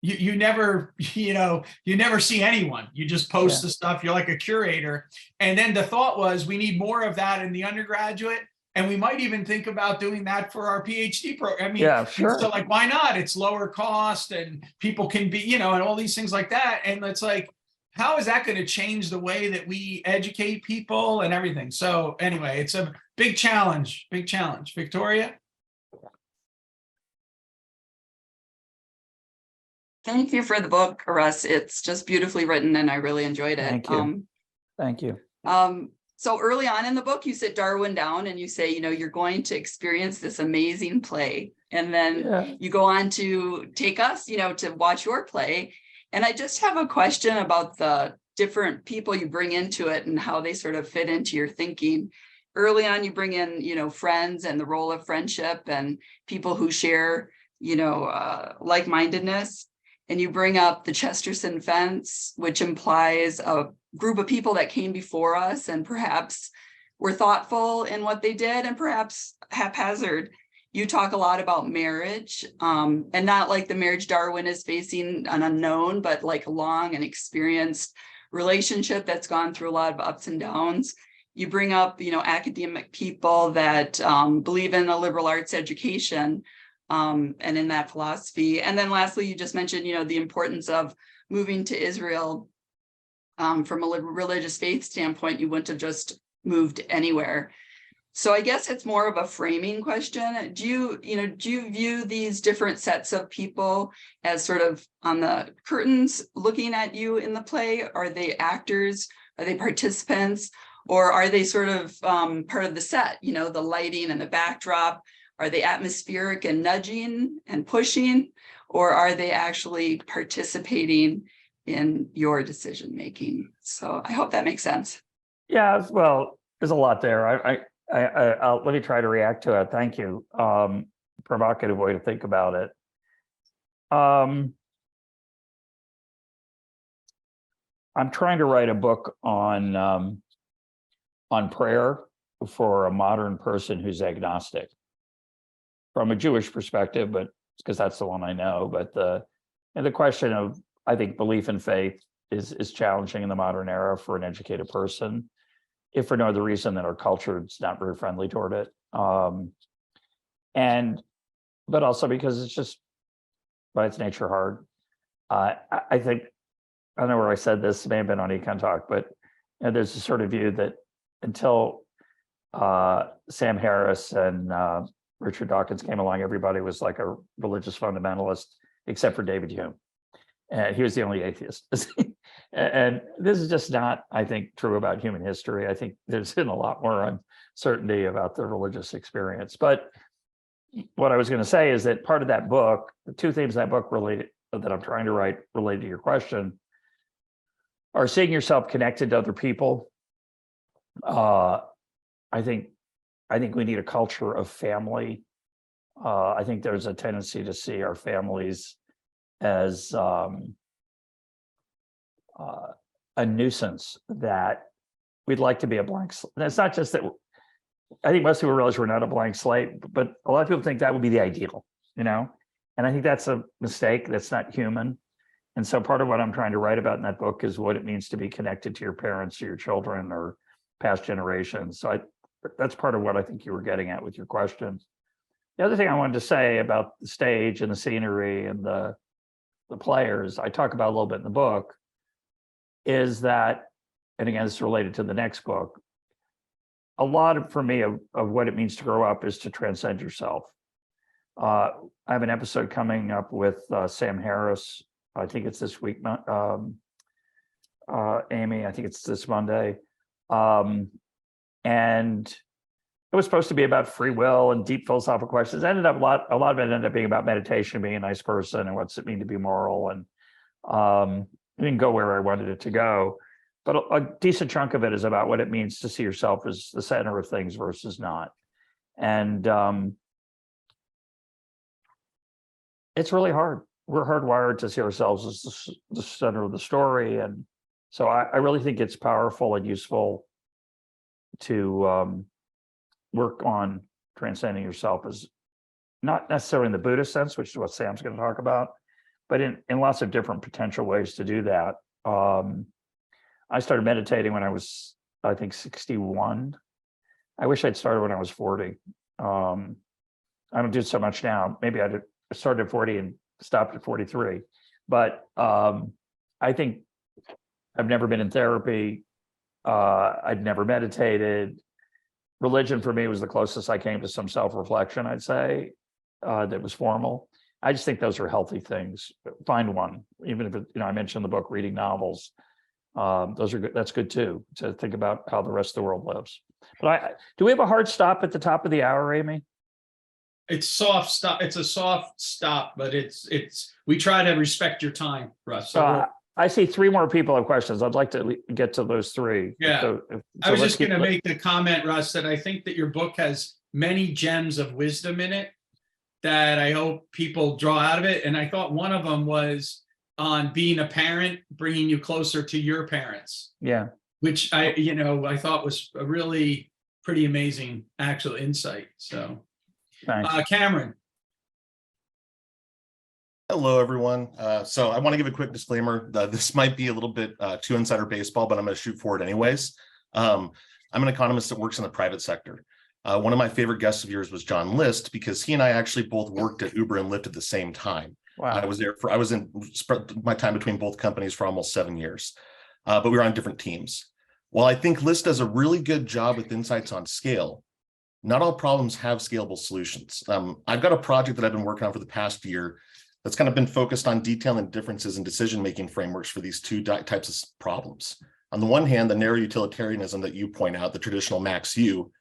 You never see anyone. You just post the stuff. You're like a curator. And then the thought was, we need more of that in the undergraduate. And we might even think about doing that for our PhD program. I mean, sure. So why not? It's lower cost and people can be, and all these things like that. And it's like, how is that going to change the way that we educate people and everything? So anyway, it's a big challenge. Victoria? Thank you for the book, Russ. It's just beautifully written and I really enjoyed it. Thank you. So early on in the book, you sit Darwin down and you say, you're going to experience this amazing play. And then you go on to take us, to watch your play. And I just have a question about the different people you bring into it and how they sort of fit into your thinking. Early on, you bring in, friends and the role of friendship and people who share, like-mindedness. And you bring up the Chesterton fence, which implies a group of people that came before us and perhaps were thoughtful in what they did and perhaps haphazard. You talk a lot about marriage, and not like the marriage Darwin is facing an unknown, but like a long and experienced relationship that's gone through a lot of ups and downs. You bring up, academic people that believe in a liberal arts education and in that philosophy. And then lastly, you just mentioned, the importance of moving to Israel from a religious faith standpoint. You wouldn't have just moved anywhere. So I guess it's more of a framing question. Do you view these different sets of people as sort of on the curtains looking at you in the play? Are they actors? Are they participants? Or are they sort of part of the set, the lighting and the backdrop? Are they atmospheric and nudging and pushing? Or are they actually participating in your decision making? So I hope that makes sense. Yeah, well, there's a lot there. I'll let me try to react to it. Thank you. Provocative way to think about it. I'm trying to write a book on prayer for a modern person who's agnostic from a Jewish perspective, but because that's the one I know. But the question of, I think, belief in faith is challenging in the modern era for an educated person, if for no other reason than our culture is not very friendly toward it. But also because it's just by its nature hard. I think, I don't know where I said this, it may have been on EconTalk, but there's a sort of view that until Sam Harris and Richard Dawkins came along, everybody was like a religious fundamentalist, except for David Hume. And he was the only atheist. And this is just not, I think, true about human history. I think there's been a lot more uncertainty about the religious experience. But what I was going to say is that part of that book, the two themes in that book that I'm trying to write related to your question, are seeing yourself connected to other people. I think we need a culture of family. I think there's a tendency to see our families as a nuisance that we'd like to be a blank slate. And it's not just that I think most people realize we're not a blank slate, but a lot of people think that would be the ideal, you know? And I think that's a mistake. That's not human. And so part of what I'm trying to write about in that book is what it means to be connected to your parents or your children or past generations. So that's part of what I think you were getting at with your question. The other thing I wanted to say about the stage and the scenery and the players, I talk about a little bit in the book, is that, and again, this is related to the next book, a lot of, for me, of what it means to grow up is to transcend yourself. I have an episode coming up with Sam Harris. I think it's this week, Amy, I think it's this Monday. And it was supposed to be about free will and deep philosophical questions. Ended up a lot of it ended up being about meditation, being a nice person, and what's it mean to be moral. And it didn't go where I wanted it to go. But a decent chunk of it is about what it means to see yourself as the center of things versus not. And it's really hard. We're hardwired to see ourselves as the center of the story. And so I really think it's powerful and useful to work on transcending yourself, as not necessarily in the Buddhist sense, which is what Sam's going to talk about, but in lots of different potential ways to do that. I started meditating when I was, I think, 61. I wish I'd started when I was 40. I don't do so much now. Maybe I started at 40 and stopped at 43. But I think I've never been in therapy. I'd never meditated. Religion for me was the closest I came to some self-reflection, I'd say, that was formal. I just think those are healthy things. Find one, even if it, I mentioned in the book reading novels. Those are good. That's good too, to think about how the rest of the world lives. But do we have a hard stop at the top of the hour, Amy? It's soft stop. It's a soft stop, but we try to respect your time, Russ. So I see 3 more people have questions. I'd like to get to those 3. Yeah. So I was just going to make the comment, Russ, that I think that your book has many gems of wisdom in it that I hope people draw out of it. And I thought one of them was on being a parent, bringing you closer to your parents. Yeah. Which I thought was a really pretty amazing actual insight. So, Cameron. Hello, everyone. So I want to give a quick disclaimer. This might be a little bit too insider baseball, but I'm going to shoot for it anyways. I'm an economist that works in the private sector. One of my favorite guests of yours was John List, because he and I actually both worked at Uber and Lyft at the same time. Wow. I was in my time between both companies for almost 7 years, but we were on different teams. While I think List does a really good job with insights on scale, not all problems have scalable solutions. I've got a project that I've been working on for the past year that's kind of been focused on detailing differences in decision-making frameworks for these 2 types of problems. On the one hand, the narrow utilitarianism that you point out, the traditional max U,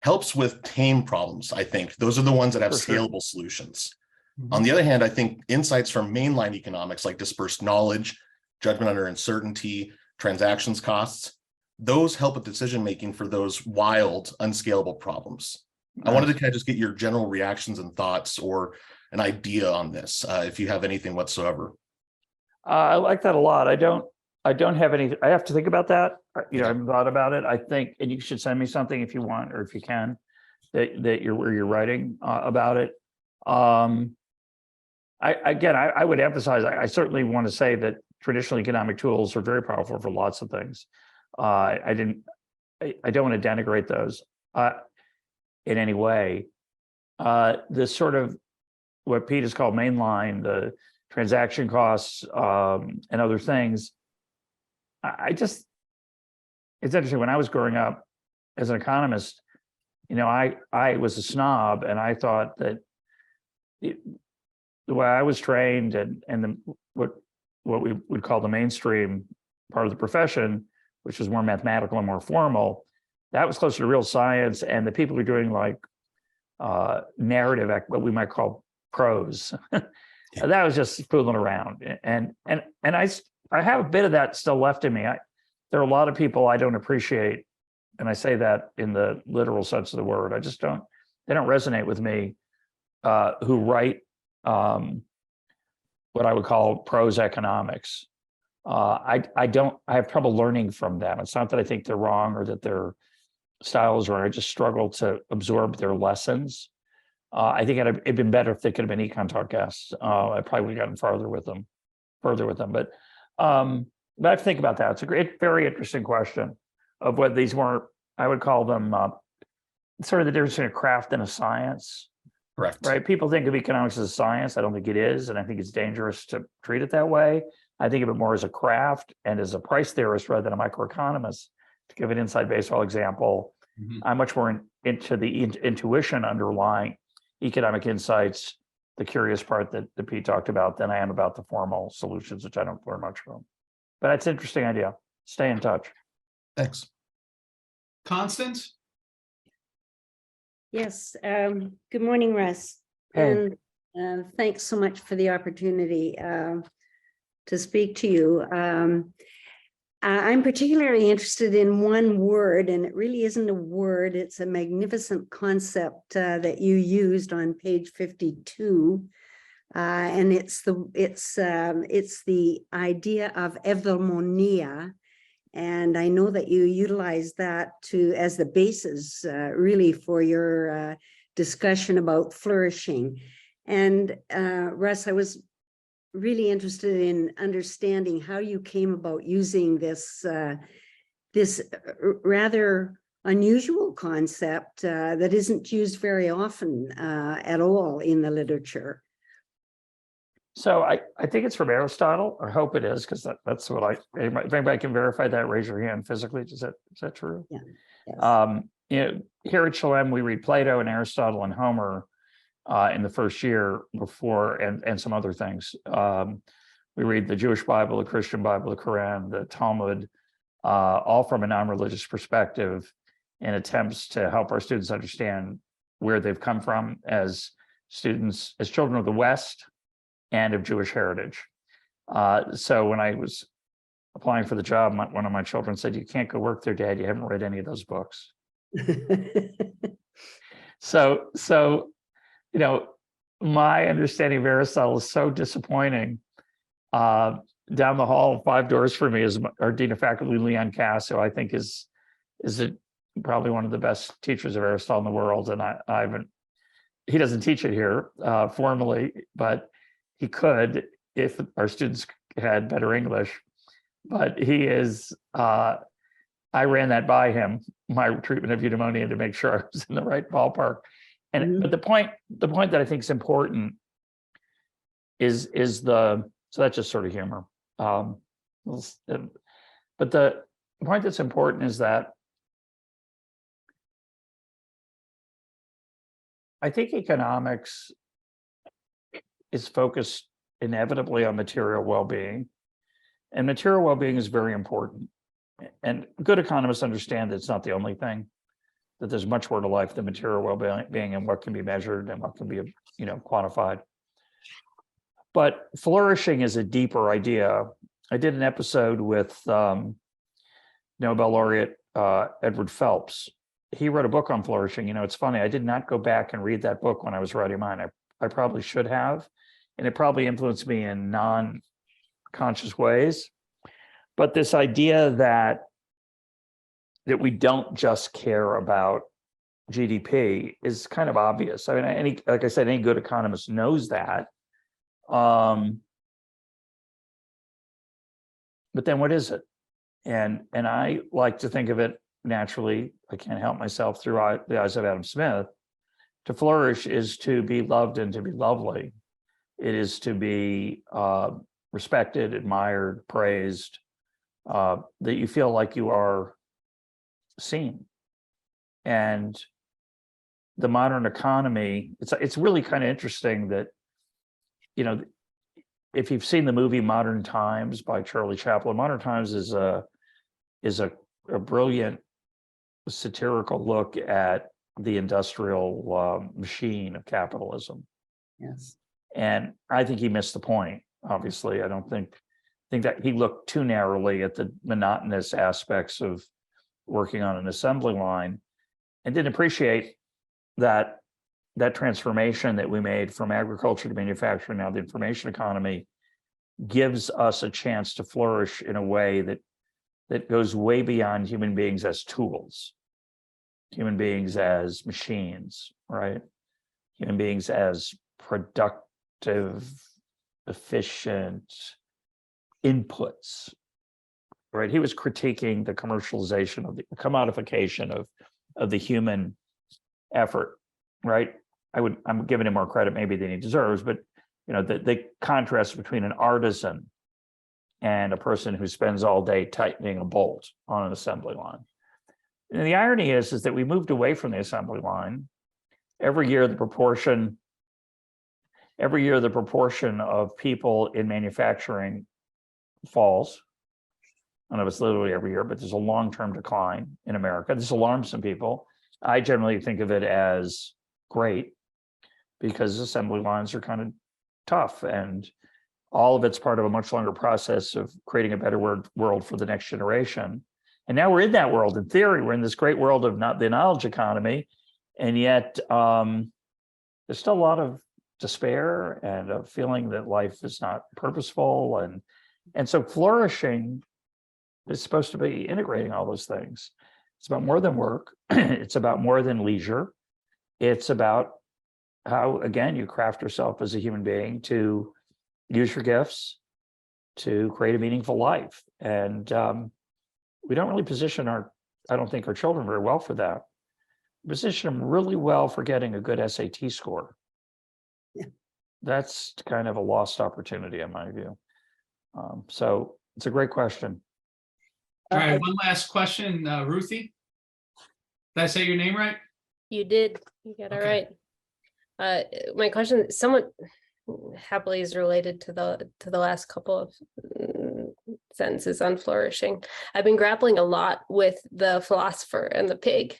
helps with tame problems, I think. Those are the ones that have scalable solutions. Mm-hmm. On the other hand, I think insights from mainline economics like dispersed knowledge, judgment under uncertainty, transactions costs, those help with decision-making for those wild, unscalable problems. Nice. I wanted to kind of just get your general reactions and thoughts or an idea on this, if you have anything whatsoever. I like that a lot. I don't have any. I have to think about that. I haven't thought about it. I think, and you should send me something if you want, or if you can, that you're writing about it. I would emphasize. I certainly want to say that traditional economic tools are very powerful for lots of things. I don't want to denigrate those in any way. This sort of what Pete has called mainline, the transaction costs and other things. It's interesting. When I was growing up as an economist, I was a snob, and I thought that the way I was trained and what we would call the mainstream part of the profession, which was more mathematical and more formal, that was closer to real science. And the people who are doing like narrative, what we might call prose, that was just fooling around. And I have a bit of that still left in me. There are a lot of people I don't appreciate, and I say that in the literal sense of the word. They don't resonate with me, who write what I would call prose economics. I have trouble learning from them. It's not that I think they're wrong or that they're styles where I just struggle to absorb their lessons. I think it'd been better if they could have been EconTalk guests. I probably would have gotten further with them. But I have to think about that. It's a great, very interesting question of what these weren't. I would call them sort of the difference between a craft and a science. Correct. Right? People think of economics as a science. I don't think it is, and I think it's dangerous to treat it that way. I think of it more as a craft and as a price theorist rather than a microeconomist. To give an inside baseball example, I'm much more into the intuition underlying economic insights, the curious part that Pete talked about, than I am about the formal solutions, which I don't learn much from. But that's an interesting idea. Stay in touch. Thanks. Constance? Yes, good morning, Russ. Hey. And thanks so much for the opportunity to speak to you. I'm particularly interested in one word, and it really isn't a word, it's a magnificent concept that you used on page 52. And it's the idea of Eudaimonia. And I know that you utilize that as the basis really for your discussion about flourishing. And Russ, I was really interested in understanding how you came about using this rather unusual concept that isn't used very often at all in the literature. So I think it's from Aristotle. I hope it is, because that's what if anybody can verify that, raise your hand physically. Is that true? Yeah. Yes. Here at Salon, we read Plato and Aristotle and Homer in the first year before, and some other things. We read the Jewish Bible, the Christian Bible, the Quran, the Talmud, all from a non-religious perspective, in attempts to help our students understand where they've come from as students, as children of the West and of Jewish heritage. So when I was applying for the job, one of my children said, "You can't go work there, Dad. You haven't read any of those books." So my understanding of Aristotle is so disappointing. Down the hall, 5 doors from me, is our Dean of Faculty, Leon Cass, who I think is probably one of the best teachers of Aristotle in the world. And I haven't, he doesn't teach it here formally, but he could if our students had better English. But he is, I ran that by him, my treatment of Eudaimonia, to make sure I was in the right ballpark. And but the point that I think is important is so that's just sort of humor. But the point that's important is that I think economics is focused inevitably on material well-being, and material well-being is very important. And good economists understand that it's not the only thing, that there's much more to life than material well-being and what can be measured and what can be, quantified. But flourishing is a deeper idea. I did an episode with Nobel laureate Edward Phelps. He wrote a book on flourishing. It's funny, I did not go back and read that book when I was writing mine. I probably should have, and it probably influenced me in non-conscious ways. But this idea that we don't just care about GDP is kind of obvious. I mean, like I said, any good economist knows that. But then what is it? And I like to think of it naturally. I can't help myself through the eyes of Adam Smith. To flourish is to be loved and to be lovely. It is to be respected, admired, praised, that you feel like you are seen. And the modern economy, it's really kind of interesting that, if you've seen the movie Modern Times by Charlie Chaplin, Modern Times is a brilliant satirical look at the industrial machine of capitalism. Yes. And I think he missed the point. Obviously, I don't think that he looked too narrowly at the monotonous aspects of working on an assembly line, and didn't appreciate that transformation that we made from agriculture to manufacturing, now the information economy, gives us a chance to flourish in a way that goes way beyond human beings as tools. human beings as machines, right? Human beings as productive, efficient inputs, right? He was critiquing the commercialization of the commodification of the human effort, right? I'm giving him more credit maybe than he deserves, but the contrast between an artisan and a person who spends all day tightening a bolt on an assembly line. And the irony is that we moved away from the assembly line. Every year, the proportion of people in manufacturing falls. I don't know if it's literally every year, but there's a long-term decline in America. This alarms some people. I generally think of it as great because assembly lines are kind of tough, and all of it's part of a much longer process of creating a better world for the next generation. And now we're in that world. In theory, we're in this great world of not the knowledge economy, and yet there's still a lot of despair and a feeling that life is not purposeful, and so flourishing is supposed to be integrating all those things. It's about more than work. It's about more than leisure. It's about how, again, you craft yourself as a human being to use your gifts to create a meaningful life. And we don't really position I don't think our children very well for that. We position them really well for getting a good SAT score. Yeah. That's kind of a lost opportunity in my view. So it's a great question. All right, one last question, Ruthie. Did I say your name right? You did. You got it Okay. right. My question somewhat happily is related to the last couple of sentences on flourishing. I've been grappling a lot with the philosopher and the pig,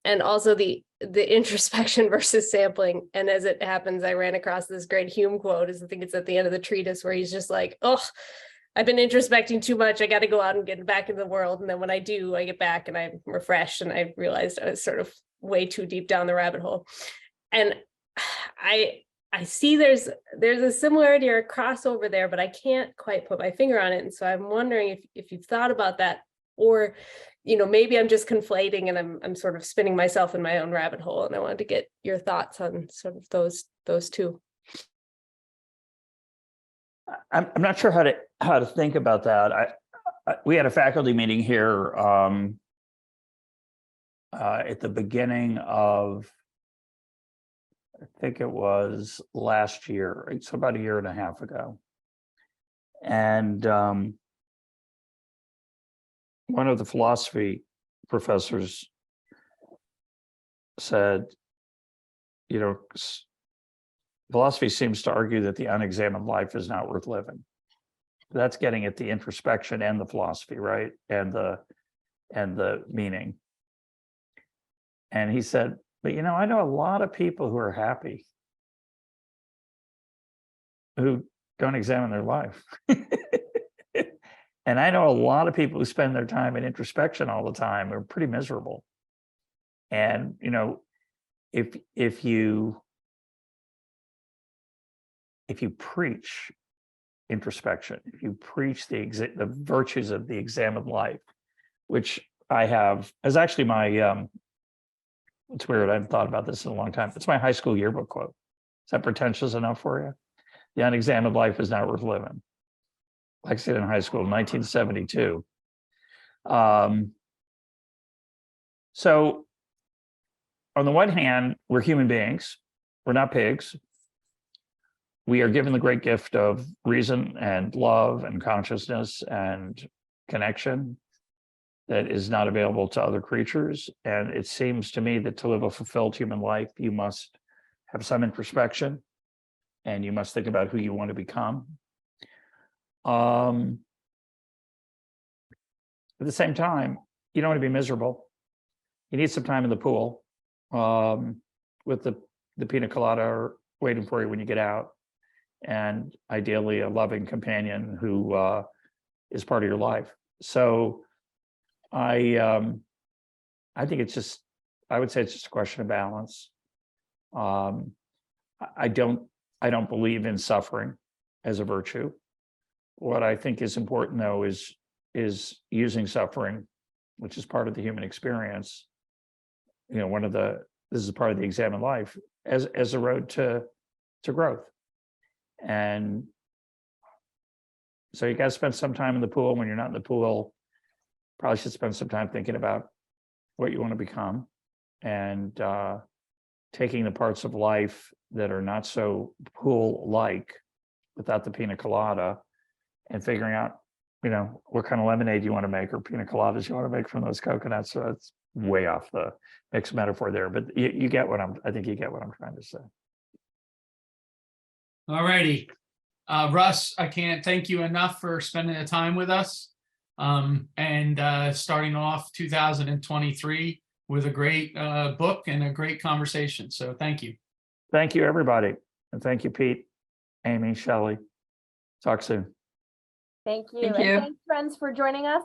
and also the introspection versus sampling. And as it happens, I ran across this great Hume quote. I think it's at the end of the treatise, where he's just like, "Oh, I've been introspecting too much. I got to go out and get back into the world. And then when I do, I get back and I'm refreshed." And I realized I was sort of way too deep down the rabbit hole. And I see there's a similarity or a crossover there, but I can't quite put my finger on it. And so I'm wondering if you've thought about that, or, maybe I'm just conflating and I'm sort of spinning myself in my own rabbit hole. And I wanted to get your thoughts on sort of those two. I'm not sure how to think about that. We had a faculty meeting here at the beginning of, I think it was last year, so about a year and a half ago. And one of the philosophy professors said, philosophy seems to argue that the unexamined life is not worth living. That's getting at the introspection and the philosophy, right? And the meaning. And he said, but I know a lot of people who are happy who don't examine their life. And I know a lot of people who spend their time in introspection all the time are pretty miserable. And if you preach introspection, if you preach the virtues of the examined life, which I have, as actually my it's weird, I haven't thought about this in a long time. It's my high school yearbook quote. Is that pretentious enough for you? The unexamined life is not worth living. Like I said in high school, 1972. So on the one hand, we're human beings. We're not pigs. We are given the great gift of reason and love and consciousness and connection that is not available to other creatures. And it seems to me that to live a fulfilled human life, you must have some introspection and you must think about who you want to become. At the same time, you don't want to be miserable. You need some time in the pool with the pina colada waiting for you when you get out. And ideally a loving companion who is part of your life. So I think I would say it's just a question of balance. I don't believe in suffering as a virtue. What I think is important though is using suffering, which is part of the human experience, this is part of the exam in life as a road to growth. And so you got to spend some time in the pool. When you're not in the pool, probably should spend some time thinking about what you want to become, and taking the parts of life that are not so pool-like without the pina colada, and figuring out, what kind of lemonade you want to make or pina coladas you want to make from those coconuts. So it's way off the mixed metaphor there, but you get what I think you get what I'm trying to say. All righty. Russ, I can't thank you enough for spending the time with us, and starting off 2023 with a great book and a great conversation. So thank you. Thank you, everybody. And thank you, Pete, Amy, Shelley. Talk soon. Thank you. Thank And you. thanks, friends, for joining us.